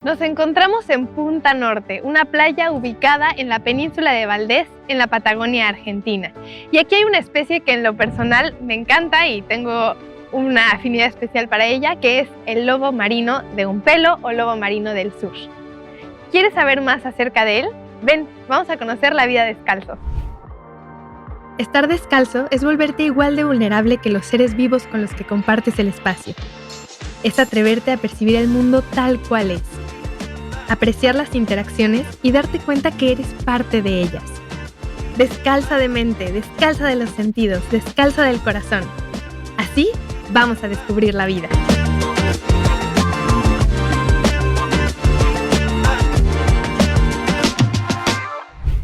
Nos encontramos en Punta Norte, una playa ubicada en la península de Valdés, en la Patagonia Argentina. Y aquí hay una especie que en lo personal me encanta y tengo una afinidad especial para ella, que es el lobo marino de un pelo o lobo marino del sur. ¿Quieres saber más acerca de él? Ven, vamos a conocer la vida descalzo. Estar descalzo es volverte igual de vulnerable que los seres vivos con los que compartes el espacio. Es atreverte a percibir el mundo tal cual es. Apreciar las interacciones y darte cuenta que eres parte de ellas. Descalza de mente, descalza de los sentidos, descalza del corazón. Así vamos a descubrir la vida.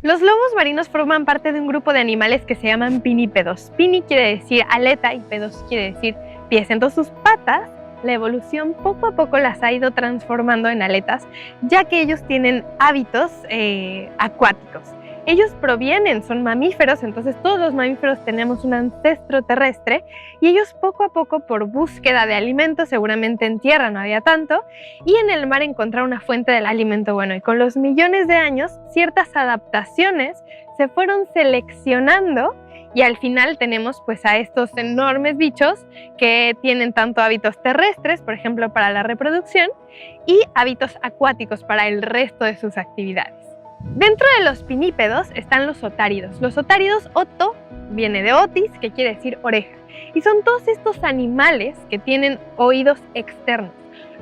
Los lobos marinos forman parte de un grupo de animales que se llaman pinípedos. Pini quiere decir aleta y pedos quiere decir pies. Entonces sus patas, la evolución poco a poco las ha ido transformando en aletas, ya que ellos tienen hábitos acuáticos. Ellos son mamíferos, entonces todos los mamíferos tenemos un ancestro terrestre y ellos poco a poco, por búsqueda de alimento, seguramente en tierra no había tanto, y en el mar encontraron una fuente del alimento bueno. Y con los millones de años, ciertas adaptaciones se fueron seleccionando y al final tenemos pues a estos enormes bichos que tienen tanto hábitos terrestres, por ejemplo para la reproducción, y hábitos acuáticos para el resto de sus actividades. Dentro de los pinípedos están los otáridos. Los otáridos, oto, viene de otis, que quiere decir oreja. Y son todos estos animales que tienen oídos externos.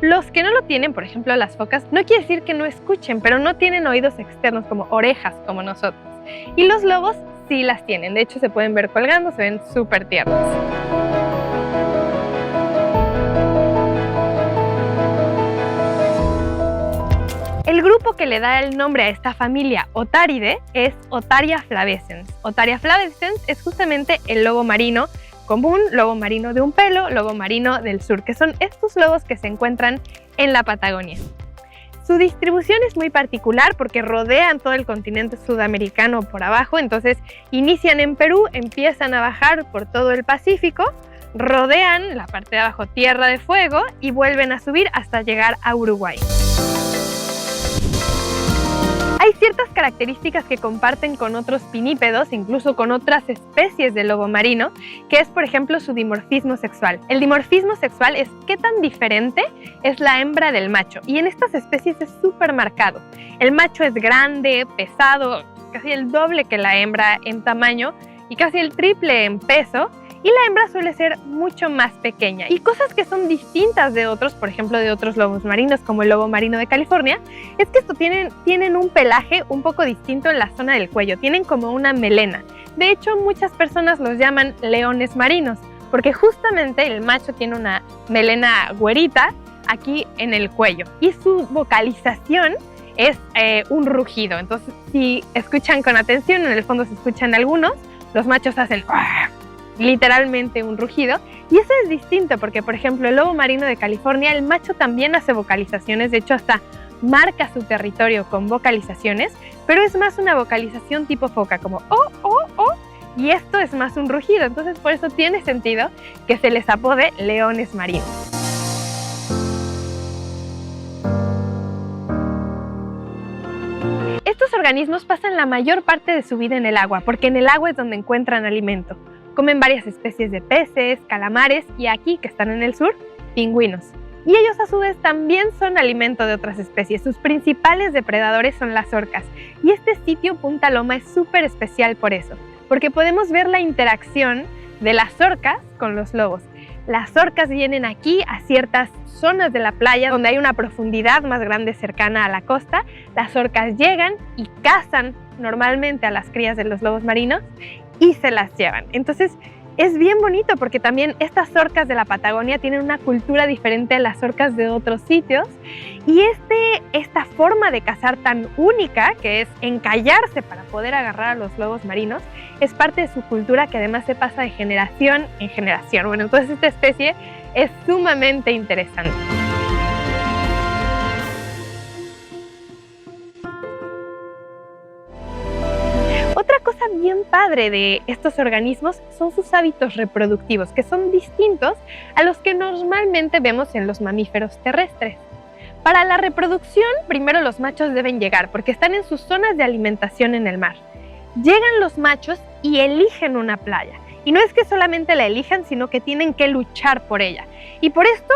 Los que no lo tienen, por ejemplo las focas, no quiere decir que no escuchen, pero no tienen oídos externos como orejas como nosotros. Y los lobos sí las tienen. De hecho se pueden ver colgando, se ven súper tiernos. El grupo que le da el nombre a esta familia Otaridae es Otaria flavescens. Otaria flavescens es justamente el lobo marino común, lobo marino de un pelo, lobo marino del sur, que son estos lobos que se encuentran en la Patagonia. Su distribución es muy particular porque rodean todo el continente sudamericano por abajo, entonces inician en Perú, empiezan a bajar por todo el Pacífico, rodean la parte de abajo Tierra de Fuego y vuelven a subir hasta llegar a Uruguay. Hay ciertas características que comparten con otros pinípedos, incluso con otras especies de lobo marino, que es, por ejemplo, su dimorfismo sexual. El dimorfismo sexual es qué tan diferente es la hembra del macho, y en estas especies es súper marcado. El macho es grande, pesado, casi el doble que la hembra en tamaño y casi el triple en peso, y la hembra suele ser mucho más pequeña. Y cosas que son distintas de otros, por ejemplo de otros lobos marinos como el lobo marino de California, es que estos tienen un pelaje un poco distinto en la zona del cuello, tienen como una melena. De hecho, muchas personas los llaman leones marinos, porque justamente el macho tiene una melena güerita aquí en el cuello. Y su vocalización es un rugido. Entonces, si escuchan con atención, en el fondo se escuchan algunos, los machos hacen literalmente un rugido, y eso es distinto porque, por ejemplo, el lobo marino de California, el macho también hace vocalizaciones, de hecho hasta marca su territorio con vocalizaciones, pero es más una vocalización tipo foca, como oh, oh, oh, y esto es más un rugido, entonces por eso tiene sentido que se les apode leones marinos. Estos organismos pasan la mayor parte de su vida en el agua, porque en el agua es donde encuentran alimento. Comen varias especies de peces, calamares y aquí, que están en el sur, pingüinos. Y ellos a su vez también son alimento de otras especies. Sus principales depredadores son las orcas. Y este sitio, Punta Loma, es súper especial por eso, porque podemos ver la interacción de las orcas con los lobos. Las orcas vienen aquí a ciertas zonas de la playa donde hay una profundidad más grande cercana a la costa. Las orcas llegan y cazan normalmente a las crías de los lobos marinos y se las llevan. Entonces es bien bonito porque también estas orcas de la Patagonia tienen una cultura diferente a las orcas de otros sitios, y esta forma de cazar tan única, que es encallarse para poder agarrar a los lobos marinos, es parte de su cultura que además se pasa de generación en generación. Bueno, entonces esta especie es sumamente interesante. Otra cosa bien padre de estos organismos son sus hábitos reproductivos, que son distintos a los que normalmente vemos en los mamíferos terrestres. Para la reproducción, primero los machos deben llegar, porque están en sus zonas de alimentación en el mar. Llegan los machos y eligen una playa. Y no es que solamente la elijan, sino que tienen que luchar por ella. Y por esto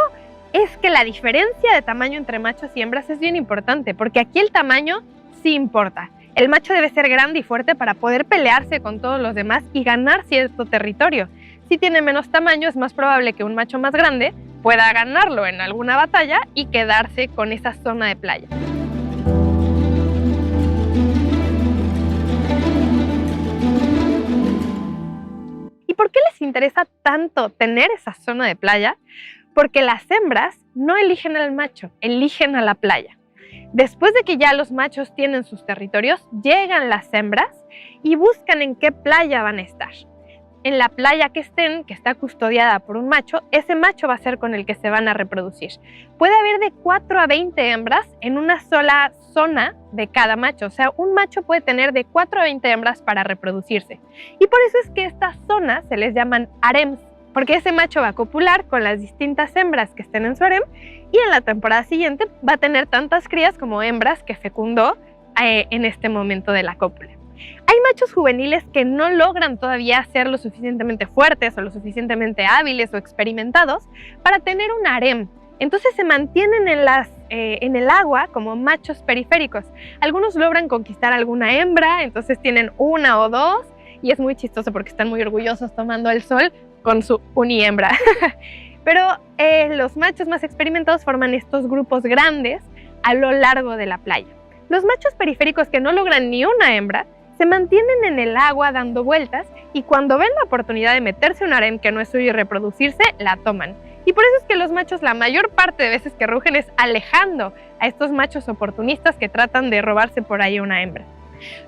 es que la diferencia de tamaño entre machos y hembras es bien importante, porque aquí el tamaño sí importa. El macho debe ser grande y fuerte para poder pelearse con todos los demás y ganar cierto territorio. Si tiene menos tamaño, es más probable que un macho más grande pueda ganarlo en alguna batalla y quedarse con esa zona de playa. ¿Y por qué les interesa tanto tener esa zona de playa? Porque las hembras no eligen al macho, eligen a la playa. Después de que ya los machos tienen sus territorios, llegan las hembras y buscan en qué playa van a estar. En la playa que estén, que está custodiada por un macho, ese macho va a ser con el que se van a reproducir. Puede haber de 4 a 20 hembras en una sola zona de cada macho. O sea, un macho puede tener de 4 a 20 hembras para reproducirse. Y por eso es que estas zonas se les llaman harems, porque ese macho va a copular con las distintas hembras que estén en su harem y en la temporada siguiente va a tener tantas crías como hembras que fecundó en este momento de la cópula. Hay machos juveniles que no logran todavía ser lo suficientemente fuertes o lo suficientemente hábiles o experimentados para tener un harem. Entonces se mantienen en el agua como machos periféricos. Algunos logran conquistar alguna hembra, entonces tienen una o dos y es muy chistoso porque están muy orgullosos tomando el sol con su unihembra. Pero los machos más experimentados forman estos grupos grandes a lo largo de la playa. Los machos periféricos que no logran ni una hembra se mantienen en el agua dando vueltas y cuando ven la oportunidad de meterse un harem que no es suyo y reproducirse, la toman. Y por eso es que los machos la mayor parte de veces que rugen es alejando a estos machos oportunistas que tratan de robarse por ahí una hembra.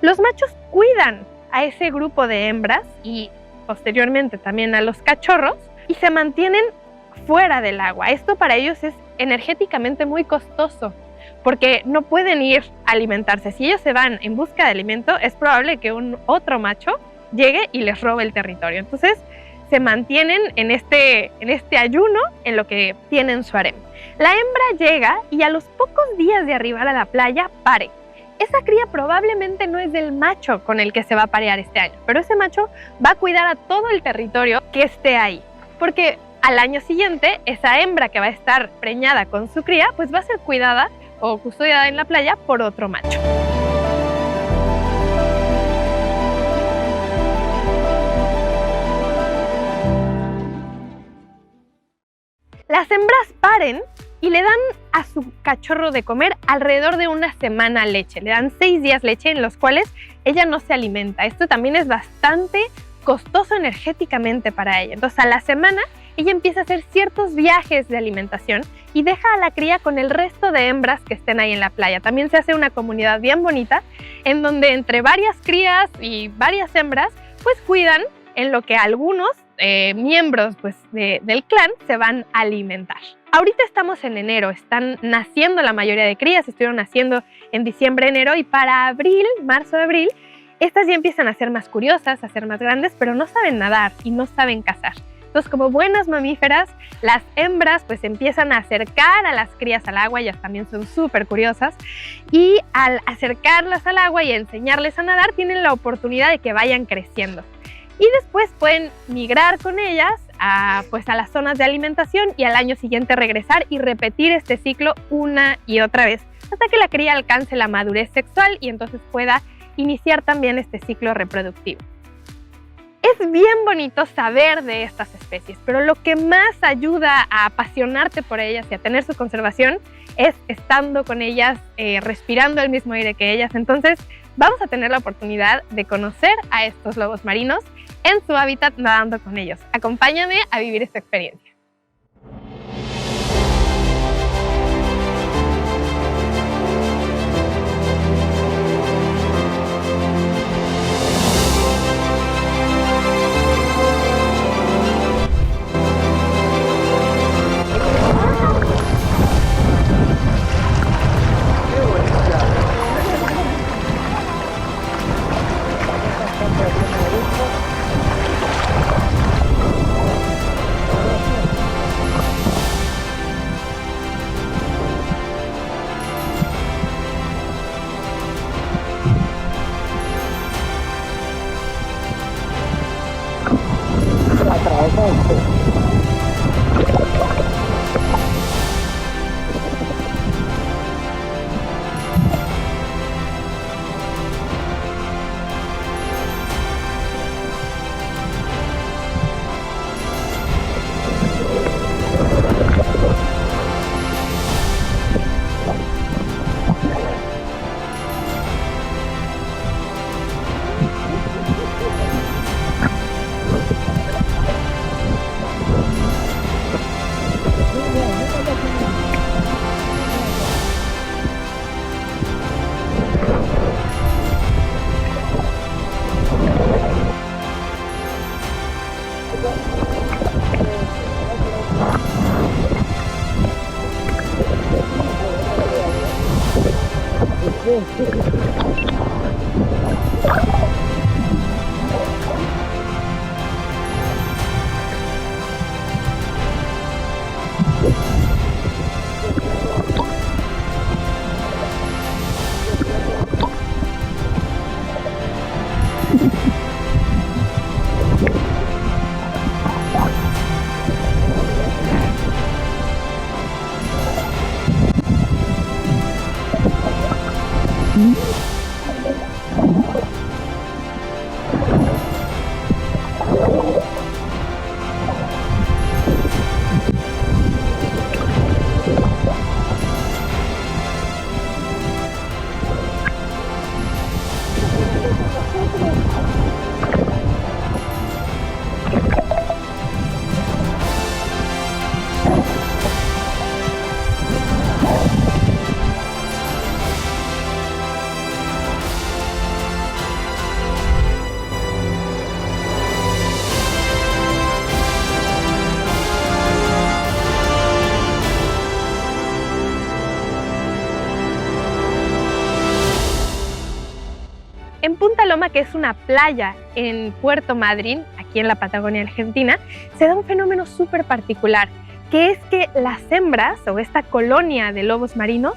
Los machos cuidan a ese grupo de hembras y posteriormente también a los cachorros y se mantienen fuera del agua. Esto para ellos es energéticamente muy costoso, porque no pueden ir a alimentarse. Si ellos se van en busca de alimento, es probable que un otro macho llegue y les robe el territorio. Entonces, se mantienen en este ayuno en lo que tienen su harem. La hembra llega y a los pocos días de arribar a la playa, pare. Esa cría probablemente no es del macho con el que se va a parear este año, pero ese macho va a cuidar a todo el territorio que esté ahí, porque al año siguiente, esa hembra que va a estar preñada con su cría, pues va a ser cuidada o custodiada en la playa por otro macho. Las hembras paren y le dan a su cachorro de comer alrededor de una semana leche. Le dan 6 días leche en los cuales ella no se alimenta. Esto también es bastante costoso energéticamente para ella. Entonces, a la semana, ella empieza a hacer ciertos viajes de alimentación y deja a la cría con el resto de hembras que estén ahí en la playa. También se hace una comunidad bien bonita en donde entre varias crías y varias hembras pues cuidan en lo que algunos miembros pues, del clan se van a alimentar. Ahorita estamos en enero, están naciendo la mayoría de crías, estuvieron naciendo en diciembre, enero y para abril, marzo, abril, estas ya empiezan a ser más curiosas, a ser más grandes, pero no saben nadar y no saben cazar. Entonces, como buenas mamíferas, las hembras pues empiezan a acercar a las crías al agua, ellas también son súper curiosas, y al acercarlas al agua y enseñarles a nadar, tienen la oportunidad de que vayan creciendo. Y después pueden migrar con ellas a las zonas de alimentación y al año siguiente regresar y repetir este ciclo una y otra vez, hasta que la cría alcance la madurez sexual y entonces pueda iniciar también este ciclo reproductivo. Es bien bonito saber de estas especies, pero lo que más ayuda a apasionarte por ellas y a tener su conservación es estando con ellas, respirando el mismo aire que ellas. Entonces, vamos a tener la oportunidad de conocer a estos lobos marinos en su hábitat nadando con ellos. Acompáñame a vivir esta experiencia. En Punta Loma, que es una playa en Puerto Madryn, aquí en la Patagonia Argentina, se da un fenómeno súper particular, que es que las hembras o esta colonia de lobos marinos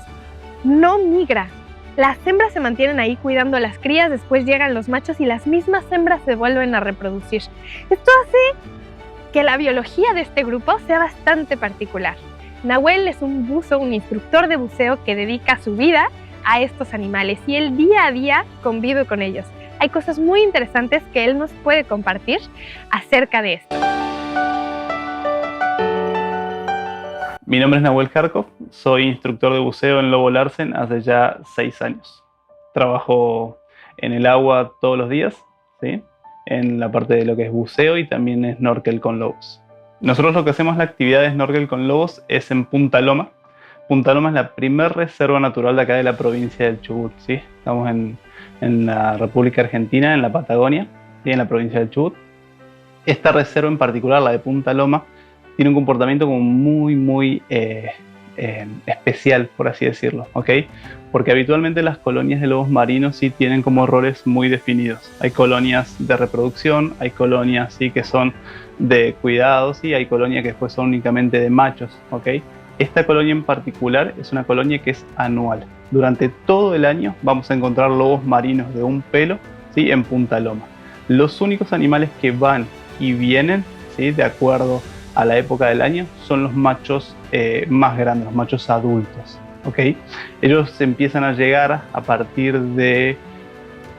no migra. Las hembras se mantienen ahí cuidando a las crías, después llegan los machos y las mismas hembras se vuelven a reproducir. Esto hace que la biología de este grupo sea bastante particular. Nahuel es un buzo, un instructor de buceo que dedica su vida a estos animales y él día a día convive con ellos. Hay cosas muy interesantes que él nos puede compartir acerca de esto. Mi nombre es Nahuel Kharkov, soy instructor de buceo en Lobo Larsen hace ya 6 años. Trabajo en el agua todos los días, ¿sí? En la parte de lo que es buceo y también snorkel con lobos. Nosotros lo que hacemos la actividad de snorkel con lobos es en Punta Loma. Punta Loma es la primera reserva natural de acá de la provincia del Chubut, ¿sí? Estamos en la República Argentina, en la Patagonia, ¿sí? En la provincia del Chubut. Esta reserva en particular, la de Punta Loma, tiene un comportamiento como muy especial, por así decirlo, ¿ok? Porque habitualmente las colonias de lobos marinos sí tienen como roles muy definidos. Hay colonias de reproducción, hay colonias sí que son de cuidados y hay colonias que después son únicamente de machos, ¿ok? Esta colonia en particular es una colonia que es anual. Durante todo el año vamos a encontrar lobos marinos de un pelo, ¿sí? En Punta Loma. Los únicos animales que van y vienen, ¿sí? De acuerdo a la época del año son los machos más grandes, los machos adultos, ¿ok? Ellos empiezan a llegar a partir de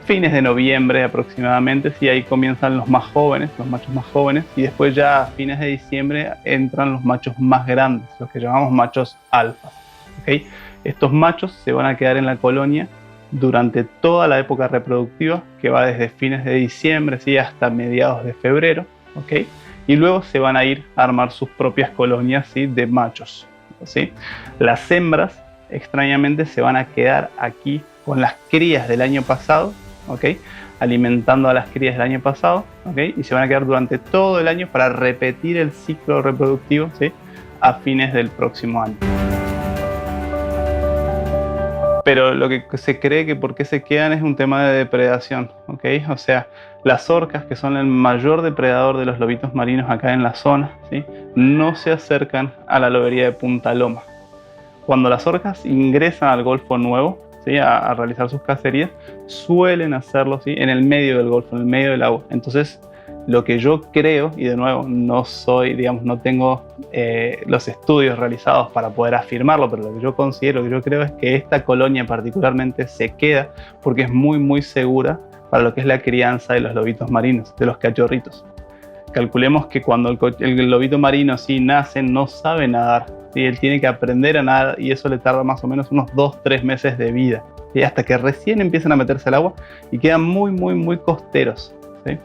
fines de noviembre aproximadamente, sí, ahí comienzan los más jóvenes, los machos más jóvenes, y después ya a fines de diciembre entran los machos más grandes, los que llamamos machos alfas, ¿ok? Estos machos se van a quedar en la colonia durante toda la época reproductiva, que va desde fines de diciembre, sí, hasta mediados de febrero, ¿ok? Y luego se van a ir a armar sus propias colonias, ¿sí? De machos, ¿sí? Las hembras, extrañamente, se van a quedar aquí con las crías del año pasado, ¿ok? Alimentando a las crías del año pasado, ¿ok? Y se van a quedar durante todo el año para repetir el ciclo reproductivo, ¿sí? A fines del próximo año. Pero lo que se cree que por qué se quedan es un tema de depredación, ¿ok? O sea, las orcas, que son el mayor depredador de los lobitos marinos acá en la zona, ¿sí? No se acercan a la lobería de Punta Loma. Cuando las orcas ingresan al Golfo Nuevo, ¿sí? A realizar sus cacerías, suelen hacerlo, ¿sí? En el medio del golfo, en el medio del agua. Entonces, lo que yo creo, y de nuevo, no soy, digamos, no tengo los estudios realizados para poder afirmarlo, pero lo que yo considero, lo que yo creo es que esta colonia particularmente se queda porque es muy segura para lo que es la crianza de los lobitos marinos, de los cachorritos. Calculemos que cuando el lobito marino sí nace, no sabe nadar, ¿sí? Él tiene que aprender a nadar y eso le tarda más o menos unos 2-3 meses de vida, ¿sí? Hasta que recién empiezan a meterse al agua y quedan muy costeros, ¿sí?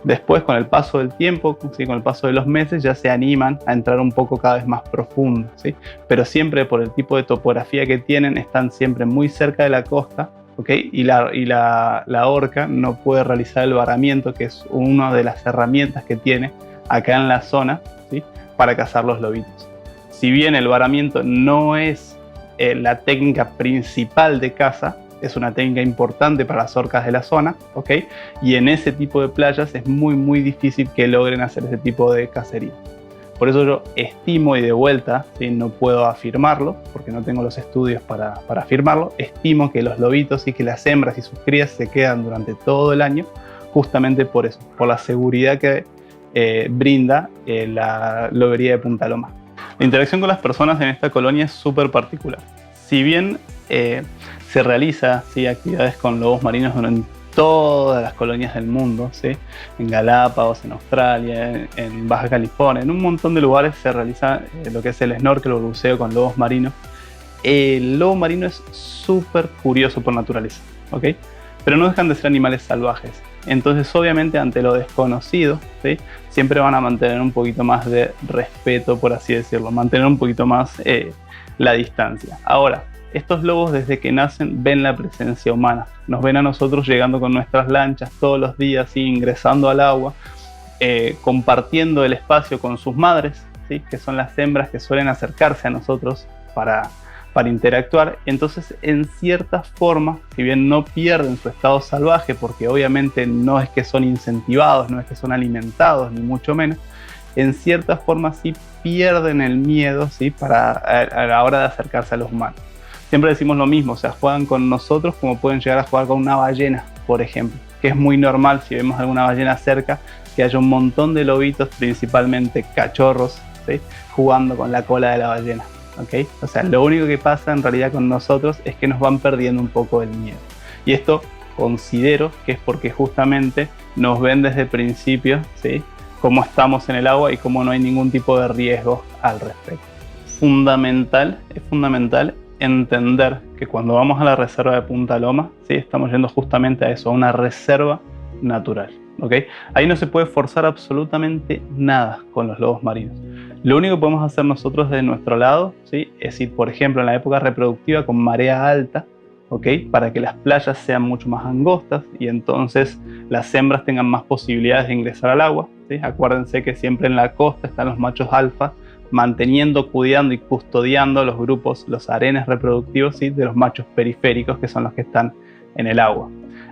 Después, con el paso del tiempo, ¿sí? Con el paso de los meses, ya se animan a entrar un poco cada vez más profundo, ¿sí? Pero siempre por el tipo de topografía que tienen, están siempre muy cerca de la costa, ¿okay? Y la orca no puede realizar el varamiento, que es una de las herramientas que tiene acá en la zona, ¿sí? Para cazar los lobitos. Si bien el varamiento no es la técnica principal de caza, es una técnica importante para las orcas de la zona, ¿ok? Y en ese tipo de playas es muy difícil que logren hacer ese tipo de cacería. Por eso yo estimo, y de vuelta, ¿sí? No puedo afirmarlo, porque no tengo los estudios para afirmarlo, estimo que los lobitos y que las hembras y sus crías se quedan durante todo el año, justamente por eso, por la seguridad que brinda la lobería de Punta Loma. La interacción con las personas en esta colonia es súper particular. Si bien se realiza, ¿sí?, actividades con lobos marinos en todas las colonias del mundo, ¿sí?, en Galápagos, en Australia, en Baja California, en un montón de lugares se realiza lo que es el snorkel o el buceo con lobos marinos. El lobo marino es súper curioso por naturaleza, ¿ok? Pero no dejan de ser animales salvajes. Entonces, obviamente, ante lo desconocido, ¿sí?, siempre van a mantener un poquito más de respeto, por así decirlo, mantener un poquito más la distancia. Ahora, estos lobos desde que nacen ven la presencia humana, nos ven a nosotros llegando con nuestras lanchas todos los días, ¿sí?, ingresando al agua, compartiendo el espacio con sus madres, ¿sí?, que son las hembras que suelen acercarse a nosotros para interactuar. Entonces, en cierta forma, si bien no pierden su estado salvaje, porque obviamente no es que son incentivados, no es que son alimentados, ni mucho menos, en cierta forma sí pierden el miedo, ¿sí?, a la hora de acercarse a los humanos. Siempre decimos lo mismo, o sea, juegan con nosotros como pueden llegar a jugar con una ballena, por ejemplo, que es muy normal si vemos alguna ballena cerca, que haya un montón de lobitos, principalmente cachorros, ¿sí?, jugando con la cola de la ballena. ¿Okay? O sea, lo único que pasa en realidad con nosotros es que nos van perdiendo un poco el miedo. Y esto considero que es porque justamente nos ven desde el principio, ¿sí?, cómo estamos en el agua y cómo no hay ningún tipo de riesgo al respecto. Es fundamental entender que cuando vamos a la reserva de Punta Loma, ¿sí?, estamos yendo justamente a eso, a una reserva natural. ¿Okay? Ahí no se puede forzar absolutamente nada con los lobos marinos. Lo único que podemos hacer nosotros de nuestro lado, ¿sí?, es ir, por ejemplo, en la época reproductiva con marea alta, ¿okay?, para que las playas sean mucho más angostas y entonces las hembras tengan más posibilidades de ingresar al agua, ¿sí? Acuérdense que siempre en la costa están los machos alfa manteniendo, cuidando y custodiando los grupos, los harenes reproductivos, ¿sí?, de los machos periféricos, que son los que están en el agua.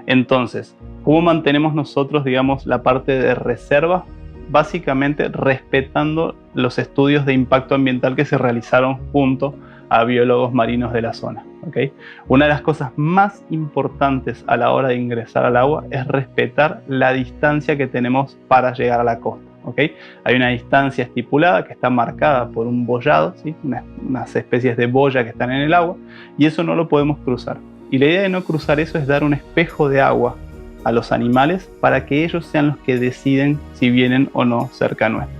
Entonces, ¿cómo mantenemos nosotros, digamos, la parte de reserva? Básicamente respetando los estudios de impacto ambiental que se realizaron junto a biólogos marinos de la zona, ¿okay? Una de las cosas más importantes a la hora de ingresar al agua es respetar la distancia que tenemos para llegar a la costa, ¿okay? Hay una distancia estipulada que está marcada por un boyado, ¿sí?, unas especies de boya que están en el agua, y eso no lo podemos cruzar. Y la idea de no cruzar eso es dar un espejo de agua a los animales para que ellos sean los que deciden si vienen o no cerca nuestro.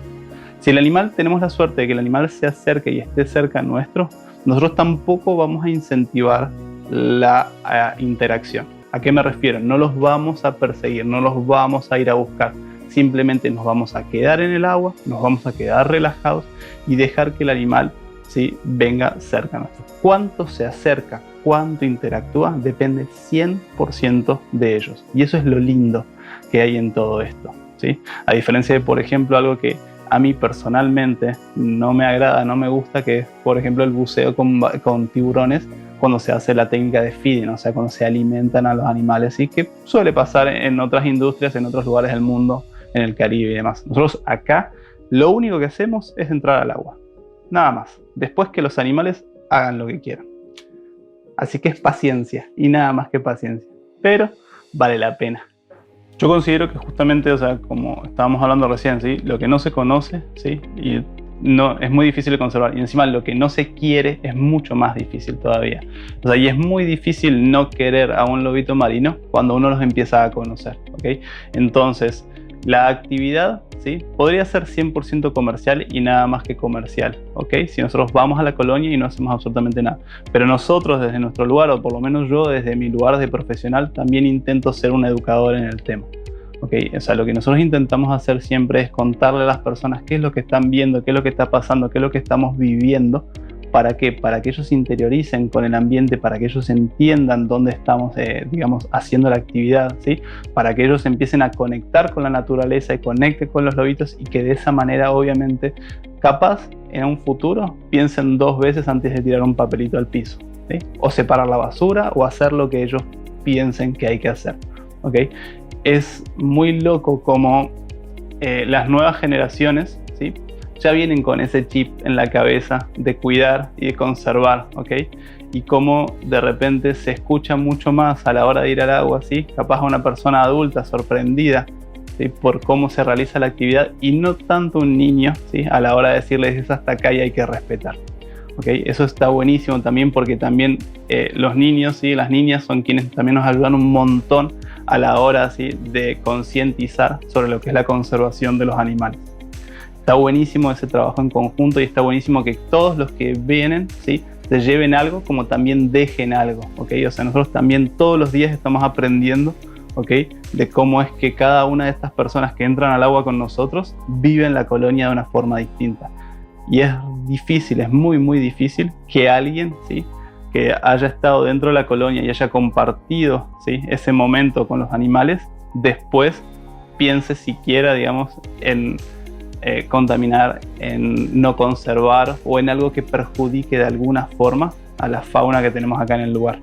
Si el animal, tenemos la suerte de que el animal se acerque y esté cerca nuestro, nosotros tampoco vamos a incentivar la interacción. ¿A qué me refiero? No los vamos a perseguir, no los vamos a ir a buscar. Simplemente nos vamos a quedar en el agua, nos vamos a quedar relajados y dejar que el animal, ¿sí?, venga cerca nuestro. Cuánto se acerca, cuánto interactúa, depende 100% de ellos. Y eso es lo lindo que hay en todo esto, ¿sí? A diferencia de, por ejemplo, algo que a mí personalmente no me agrada, no me gusta, que es, por ejemplo, el buceo con tiburones cuando se hace la técnica de feeding, o sea, cuando se alimentan a los animales, y que suele pasar en otras industrias, en otros lugares del mundo, en el Caribe y demás. Nosotros acá lo único que hacemos es entrar al agua, nada más. Después que los animales hagan lo que quieran. Así que es paciencia y nada más que paciencia, pero vale la pena. Yo considero que justamente, o sea, como estábamos hablando recién, ¿sí?, lo que no se conoce, ¿sí?, y no, es muy difícil de conservar, y encima lo que no se quiere es mucho más difícil todavía. O sea, y es muy difícil no querer a un lobito marino cuando uno los empieza a conocer, ¿ok? Entonces, la actividad, ¿sí?, podría ser 100% comercial y nada más que comercial, ¿ok? Si nosotros vamos a la colonia y no hacemos absolutamente nada. Pero nosotros desde nuestro lugar, o por lo menos yo desde mi lugar de profesional, también intento ser un educador en el tema, ¿ok? O sea, lo que nosotros intentamos hacer siempre es contarle a las personas qué es lo que están viendo, qué es lo que está pasando, qué es lo que estamos viviendo. ¿Para qué? Para que ellos interioricen con el ambiente, para que ellos entiendan dónde estamos, digamos, haciendo la actividad, ¿sí? Para que ellos empiecen a conectar con la naturaleza y conecten con los lobitos, y que de esa manera, obviamente, capaz, en un futuro, piensen 2 veces antes de tirar un papelito al piso, ¿sí? O separar la basura o hacer lo que ellos piensen que hay que hacer, ¿ok? Es muy loco como las nuevas generaciones, ¿sí? Ya vienen con ese chip en la cabeza de cuidar y de conservar, ¿ok? Y cómo de repente se escucha mucho más a la hora de ir al agua, ¿sí? Capaz una persona adulta sorprendida, ¿sí? Por cómo se realiza la actividad y no tanto un niño, ¿sí? A la hora de decirles es hasta acá y hay que respetar, ¿ok? Eso está buenísimo también porque también los niños, ¿sí? Las niñas son quienes también nos ayudan un montón a la hora, ¿sí? De concientizar sobre lo que es la conservación de los animales. Está buenísimo ese trabajo en conjunto y está buenísimo que todos los que vienen, ¿sí? Se lleven algo como también dejen algo, ¿ok? O sea, nosotros también todos los días estamos aprendiendo, ¿ok? De cómo es que cada una de estas personas que entran al agua con nosotros viven la colonia de una forma distinta. Y es difícil, es muy, muy difícil que alguien, ¿sí? Que haya estado dentro de la colonia y haya compartido, ¿sí? Ese momento con los animales, después piense siquiera, digamos, en contaminar, en no conservar o en algo que perjudique de alguna forma a la fauna que tenemos acá en el lugar.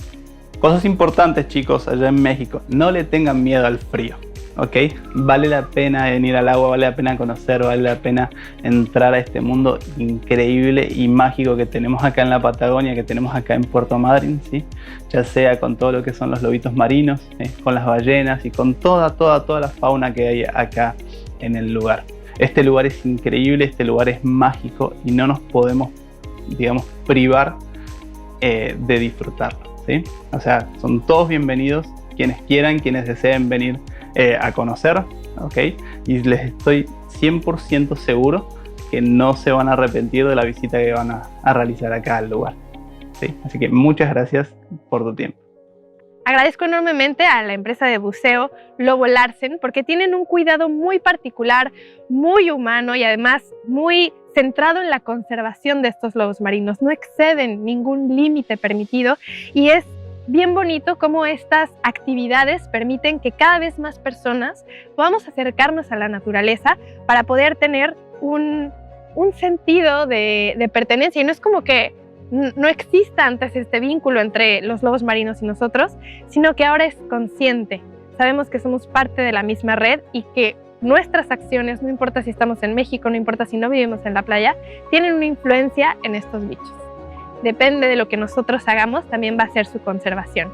Cosas importantes, chicos, allá en México: no le tengan miedo al frío, ¿ok? Vale la pena venir al agua, vale la pena conocer, vale la pena entrar a este mundo increíble y mágico que tenemos acá en la Patagonia, que tenemos acá en Puerto Madryn, ¿sí? Ya sea con todo lo que son los lobitos marinos, con las ballenas y con toda la fauna que hay acá en el lugar. Este lugar es increíble, este lugar es mágico y no nos podemos, digamos, privar de disfrutarlo, ¿sí? O sea, son todos bienvenidos, quienes quieran, quienes deseen venir a conocer, ¿ok? Y les estoy 100% seguro que no se van a arrepentir de la visita que van a realizar acá al lugar, ¿sí? Así que muchas gracias por tu tiempo. Agradezco enormemente a la empresa de buceo Lobo Larsen porque tienen un cuidado muy particular, muy humano y además muy centrado en la conservación de estos lobos marinos. No exceden ningún límite permitido y es bien bonito cómo estas actividades permiten que cada vez más personas podamos acercarnos a la naturaleza para poder tener un sentido de pertenencia. Y no es como que no exista antes este vínculo entre los lobos marinos y nosotros, sino que ahora es consciente. Sabemos que somos parte de la misma red y que nuestras acciones, no importa si estamos en México, no importa si no vivimos en la playa, tienen una influencia en estos bichos. Depende de lo que nosotros hagamos, también va a ser su conservación.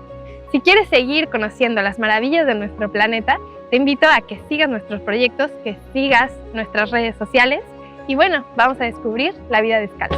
Si quieres seguir conociendo las maravillas de nuestro planeta, te invito a que sigas nuestros proyectos, que sigas nuestras redes sociales y bueno, vamos a descubrir la vida descalza.